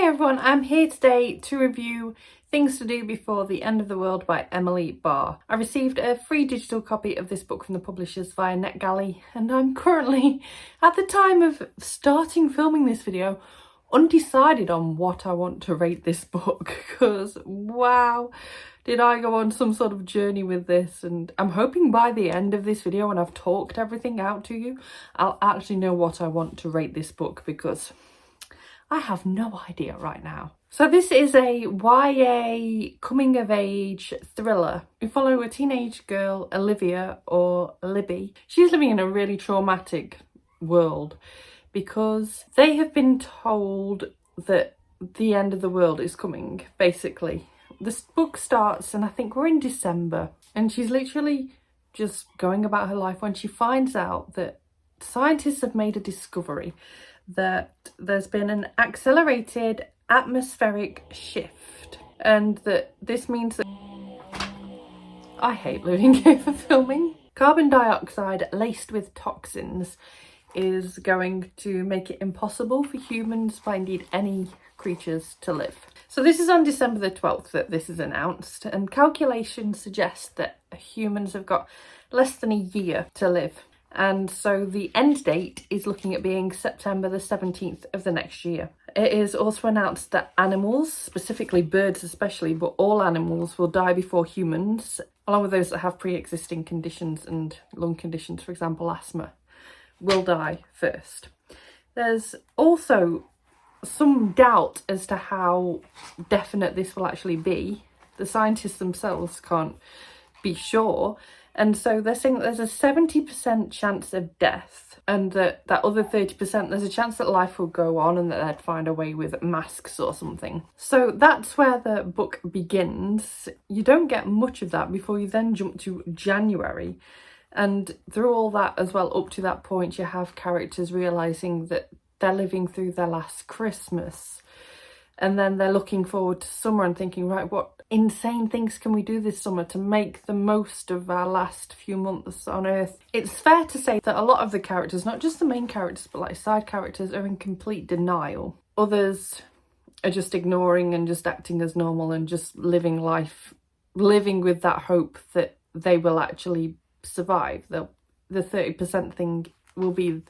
everyone, I'm here today to review Things to Do Before the End of the World by Emily Barr. I received a free digital copy of this book from the publishers via NetGalley, and I'm currently, at the time of starting filming this video, undecided on what I want to rate this book, because wow, did I go on some sort of journey with this. And I'm hoping by the end of this video, when I've talked everything out to you, I'll actually know what I want to rate this book, because I have no idea right now. So this is a YA coming-of-age thriller. We follow a teenage girl, Olivia, or Libby. She's living in a really traumatic world because they have been told that the end of the world is coming, basically. This book starts, and I think we're in December, and she's literally just going about her life when she finds out that scientists have made a discovery that there's been an accelerated atmospheric shift, and that this means that I hate loading here for filming. Carbon dioxide laced with toxins is going to make it impossible for humans, by indeed any creatures, to live. So this is on December the 12th that this is announced, and calculations suggest that humans have got less than a year to live. And so the end date is looking at being September the 17th of the next year. It is also announced that animals, specifically birds especially, but all animals, will die before humans, along with those that have pre-existing conditions and lung conditions, for example asthma, will die first. There's also some doubt as to how definite this will actually be. The scientists themselves can't be sure. And so they're saying that there's a 70% chance of death, and that other 30%, there's a chance that life will go on and that they'd find a way with masks or something. So that's where the book begins. You don't get much of that before you then jump to January. And through all that as well, up to that point, you have characters realising that they're living through their last Christmas. And then they're looking forward to summer and thinking, right, what insane things can we do this summer to make the most of our last few months on Earth? It's fair to say that a lot of the characters, not just the main characters, but like side characters, are in complete denial. Others are just ignoring and just acting as normal and just living life, living with that hope that they will actually survive. The 30% thing will be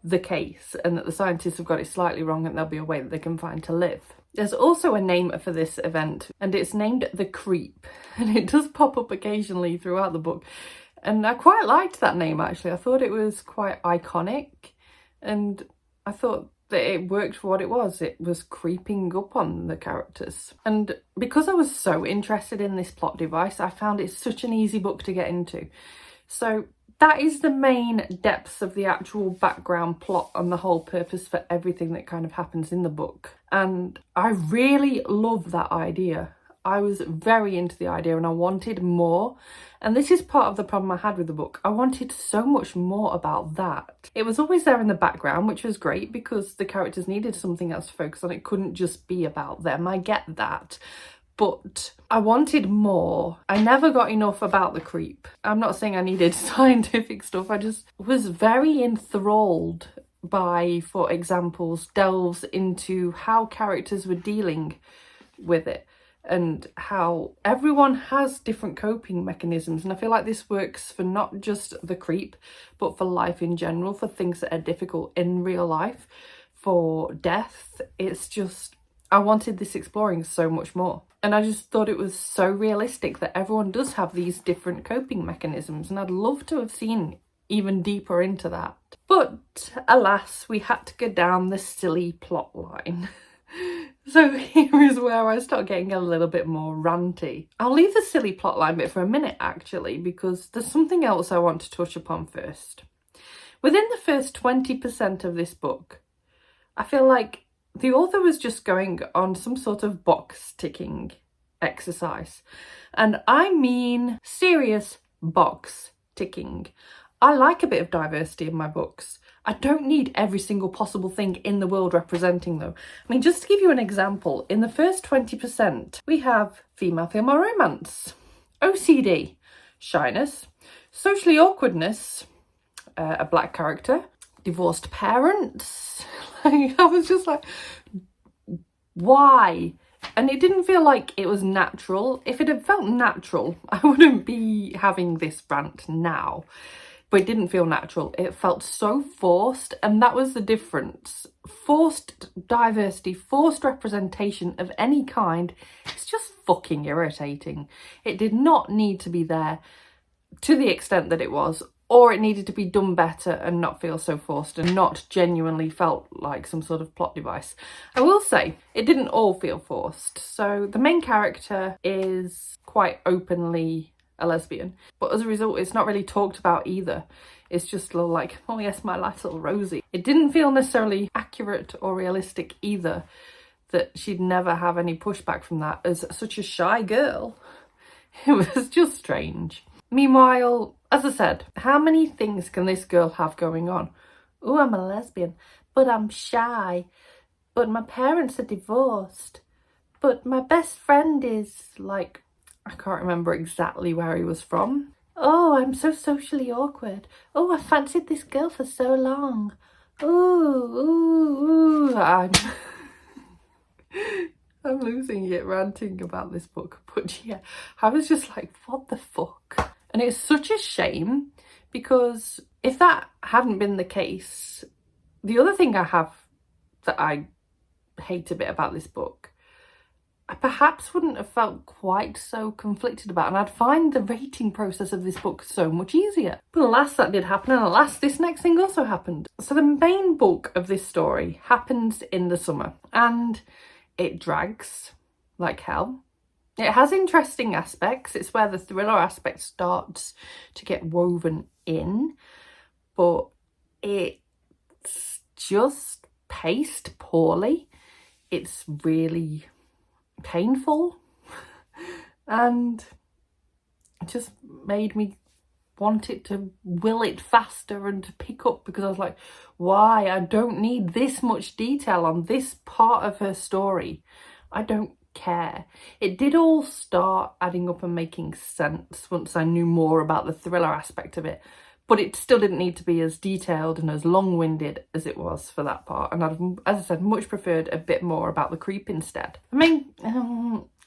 the case, and that the scientists have got it slightly wrong, and there'll be a way that they can find to live. There's also a name for this event, and it's named The Creep, and it does pop up occasionally throughout the book, and I quite liked that name actually. I thought it was quite iconic, and I thought that it worked for what it was. It was creeping up on the characters, and because I was so interested in this plot device, I found it such an easy book to get into. So that is the main depths of the actual background plot and the whole purpose for everything that kind of happens in the book. And I really love that idea. I was very into the idea and I wanted more. And this is part of the problem I had with the book. I wanted so much more about that. It was always there in the background, which was great because the characters needed something else to focus on. It couldn't just be about them. I get that. But I wanted more. I never got enough about the creep. I'm not saying I needed scientific stuff. I just was very enthralled by, for example, delves into how characters were dealing with it and how everyone has different coping mechanisms. And I feel like this works for not just the creep, but for life in general, for things that are difficult in real life, for death. It's just, I wanted this exploring so much more. And I just thought it was so realistic that everyone does have these different coping mechanisms, and I'd love to have seen even deeper into that. But alas, we had to go down the silly plot line. So here is where I start getting a little bit more ranty. I'll leave the silly plotline bit for a minute actually, because there's something else I want to touch upon first. Within the first 20% of this book, I feel like the author was just going on some sort of box ticking exercise. And I mean serious box ticking. I like a bit of diversity in my books. I don't need every single possible thing in the world representing them. I mean, just to give you an example, in the first 20%, we have female romance, OCD, shyness, socially awkwardness, a black character, divorced parents. I was just like, why? And it didn't feel like it was natural. If it had felt natural, I wouldn't be having this rant now. But it didn't feel natural. It felt so forced, and that was the difference. Forced diversity, forced representation of any kind, it's just fucking irritating. It did not need to be there to the extent that it was, or it needed to be done better and not feel so forced and not genuinely felt like some sort of plot device. I will say, it didn't all feel forced. So the main character is quite openly a lesbian, but as a result it's not really talked about either. It's just like, oh yes, my life's little rosy. It didn't feel necessarily accurate or realistic either that she'd never have any pushback from that as such a shy girl. It was just strange. Meanwhile, as I said, how many things can this girl have going on? Oh, I'm a lesbian, but I'm shy, but my parents are divorced, but my best friend is like, I can't remember exactly where he was from. Oh, I'm so socially awkward. Oh, I fancied this girl for so long. Ooh, I'm losing it ranting about this book. But yeah, I was just like, what the fuck? And it's such a shame, because if that hadn't been the case, the other thing I have that I hate a bit about this book, I perhaps wouldn't have felt quite so conflicted about, and I'd find the rating process of this book so much easier. But alas, that did happen, and alas, this next thing also happened. So the main bulk of this story happens in the summer, and it drags like hell. It has interesting aspects. It's where the thriller aspect starts to get woven in, but it's just paced poorly. It's really painful, and it just made me want it to will it faster and to pick up, because I was like, why? I don't need this much detail on this part of her story. I don't care. It did all start adding up and making sense once I knew more about the thriller aspect of it, but it still didn't need to be as detailed and as long-winded as it was for that part. And I'd, as I said, much preferred a bit more about the creep instead. I mean,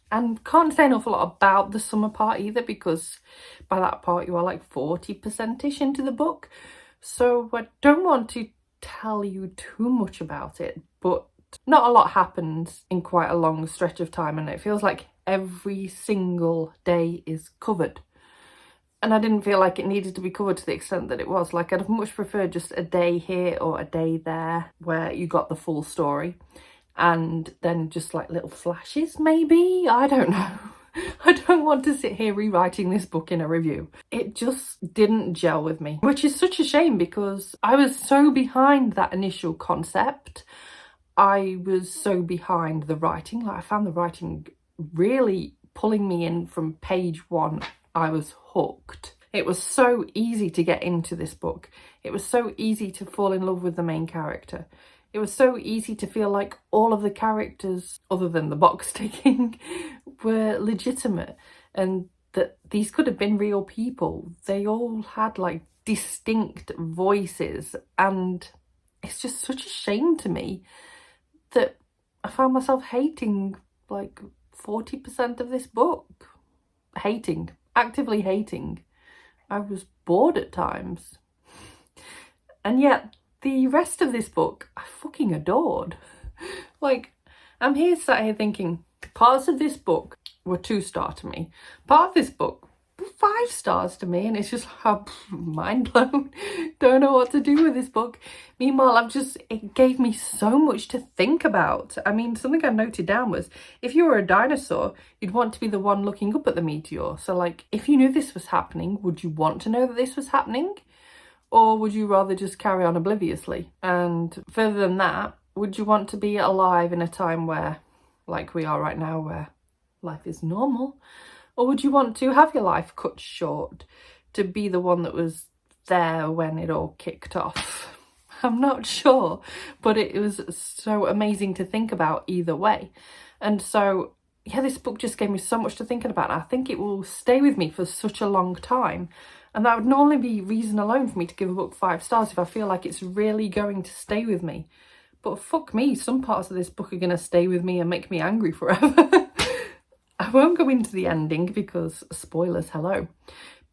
and can't say an awful lot about the summer part either, because by that part you are like 40%ish into the book. So I don't want to tell you too much about it, but not a lot happens in quite a long stretch of time, and it feels like every single day is covered. And I didn't feel like it needed to be covered to the extent that it was. Like, I'd have much preferred just a day here or a day there where you got the full story, and then just like little flashes maybe, I don't know. I don't want to sit here rewriting this book in a review. It just didn't gel with me, which is such a shame, because I was so behind that initial concept. I was so behind the writing. Like, I found the writing really pulling me in from page one. I was hooked. It was so easy to get into this book. It was so easy to fall in love with the main character. It was so easy to feel like all of the characters, other than the box ticking, were legitimate, and that these could have been real people. They all had like distinct voices, and it's just such a shame to me that I found myself hating like 40% of this book. Actively hating. I was bored at times. And yet the rest of this book I fucking adored. Like, I'm sat here thinking, parts of this book were 2-star to me. Part of this book, 5 stars to me, and it's just mind blown. Don't know what to do with this book. Meanwhile, it gave me so much to think about. I mean, something I noted down was, if you were a dinosaur, you'd want to be the one looking up at the meteor. So like, if you knew this was happening, would you want to know that this was happening? Or would you rather just carry on obliviously? And further than that, would you want to be alive in a time where, like we are right now, where life is normal? Or would you want to have your life cut short to be the one that was there when it all kicked off? I'm not sure, but it was so amazing to think about either way. And so, yeah, this book just gave me so much to think about. I think it will stay with me for such a long time. And that would normally be reason alone for me to give a book 5 stars, if I feel like it's really going to stay with me. But fuck me, some parts of this book are going to stay with me and make me angry forever. I won't go into the ending because spoilers, hello.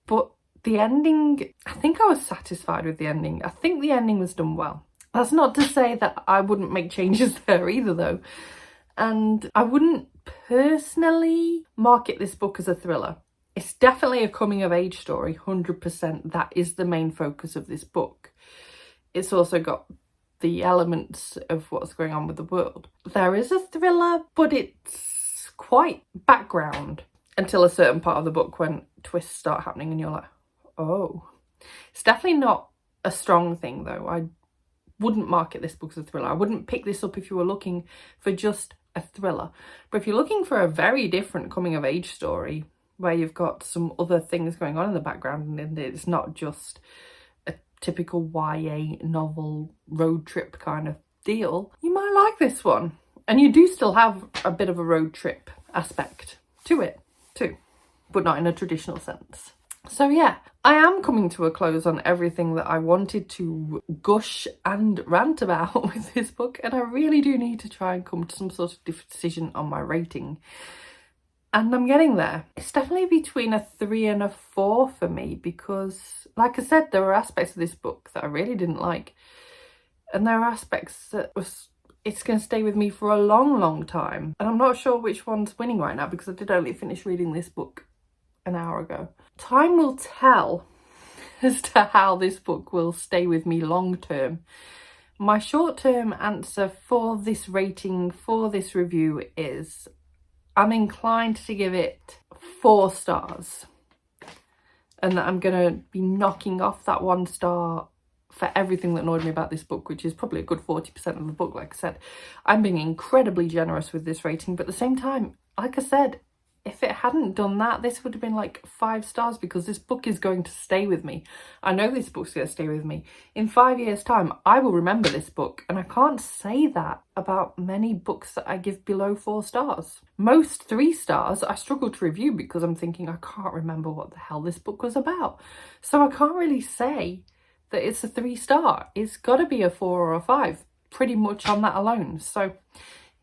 But the ending, I think I was satisfied with the ending. I think the ending was done well. That's not to say that I wouldn't make changes there either though. And I wouldn't personally market this book as a thriller. It's definitely a coming of age story, 100%. That is the main focus of this book. It's also got the elements of what's going on with the world. There is a thriller, but it's quite background until a certain part of the book when twists start happening and you're like, oh. It's definitely not a strong thing though. I wouldn't market this book as a thriller. I wouldn't pick this up if you were looking for just a thriller. But if you're looking for a very different coming of age story where you've got some other things going on in the background and it's not just typical YA novel road trip kind of deal, you might like this one. And you do still have a bit of a road trip aspect to it too, but not in a traditional sense. So yeah, I am coming to a close on everything that I wanted to gush and rant about with this book, and I really do need to try and come to some sort of decision on my rating. And I'm getting there. It's definitely between a 3 and a 4 for me because, like I said, there were aspects of this book that I really didn't like. And there are aspects that it's going to stay with me for a long, long time. And I'm not sure which one's winning right now because I did only finish reading this book an hour ago. Time will tell as to how this book will stay with me long term. My short-term answer for this rating, for this review is I'm inclined to give it 4 stars, and that I'm going to be knocking off that 1 star for everything that annoyed me about this book, which is probably a good 40% of the book. Like I said, I'm being incredibly generous with this rating, but at the same time, like I said, if it hadn't done that, this would have been like 5 stars because this book is going to stay with me. I know this book's going to stay with me. In 5 years' time, I will remember this book, and I can't say that about many books that I give below 4 stars. Most 3 stars I struggle to review because I'm thinking I can't remember what the hell this book was about. So I can't really say that it's a 3 star. It's got to be a 4 or a 5, pretty much on that alone. So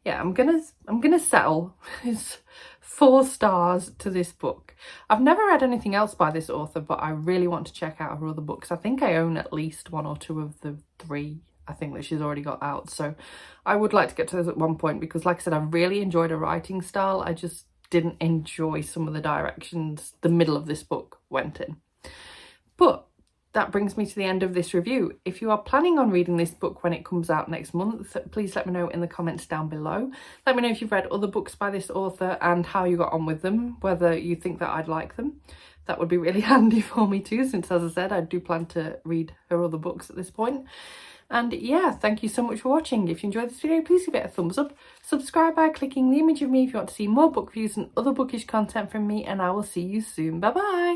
yeah, I'm gonna settle. It's 4 stars to this book. I've never read anything else by this author, but I really want to check out her other books. I think I own at least 1 or 2 of the 3 I think that she's already got out. So I would like to get to those at one point because, like I said, I really enjoyed her writing style. I just didn't enjoy some of the directions the middle of this book went in. But that brings me to the end of this review. If you are planning on reading this book when it comes out next month, please let me know in the comments down below. Let me know if you've read other books by this author and how you got on with them, whether you think that I'd like them. That would be really handy for me too, since as I said, I do plan to read her other books at this point. And yeah, thank you so much for watching. If you enjoyed this video, please give it a thumbs up. Subscribe by clicking the image of me if you want to see more book reviews and other bookish content from me, and I will see you soon. Bye bye!